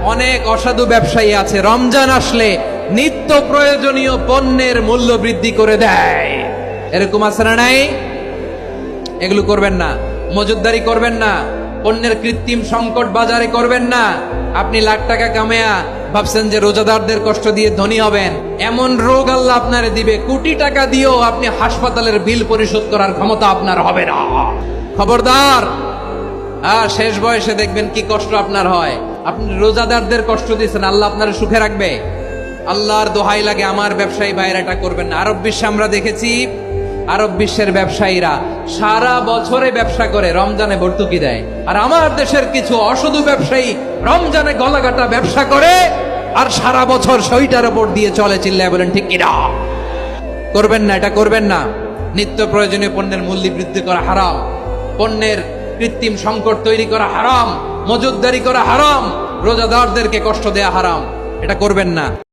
অনেক অসাধু ব্যবসায়ী আছে রমজান আসলে নিত্য প্রয়োজনীয় পণ্যের মূল্য বৃদ্ধি করে দেয়। এরকম আছে না নাই? এগুলো করবেন না, মজুতদারি করবেন না, পণ্যের কৃত্রিম সংকট বাজারে করবেন না। আপনি লাখ টাকা কামায়া ভাবছেন যে রোজাদারদের কষ্ট দিয়ে ধনী হবেন, এমন রোগ আল্লাহ আপনারে দিবে, কোটি টাকা দিয়েও আপনি হাসপাতালের বিল পরিশোধ করার ক্ষমতা আপনার হবে না। খবরদার। আর শেষ বয়সে দেখবেন কি কষ্ট আপনার হয়। আপনি রোজাদারদের কষ্ট দিচ্ছেন, আল্লাহ আপনার সুখে রাখবে? আল্লাহর দোহাই লাগে আমার ব্যবসায়ী ভাইয়েরা এটা করবেন না। আরব বিশ্বে আমরা দেখেছি, আরব বিশ্বের ব্যবসায়ীরা সারা বছরে ব্যবসা করে, রমজানে ভর্তুকি দেয়। আর আমার দেশের কিছু অসাধু ব্যবসায়ী রমজানে গলাকাটা ব্যবসা করে আর সারা বছর সইটার উপর দিয়ে চলে। চিল্লায় বলেন ঠিক কিনা? করবেন না, এটা করবেন না। নিত্য প্রয়োজনীয় পণ্যের মূল্য বৃদ্ধি করা হারাম, পণ্যের কৃত্রিম সংকট তৈরি করা হারাম, মজুতদারি করা হারাম, রোজাদারদেরকে কষ্ট দেয়া হারাম। এটা করবেন না।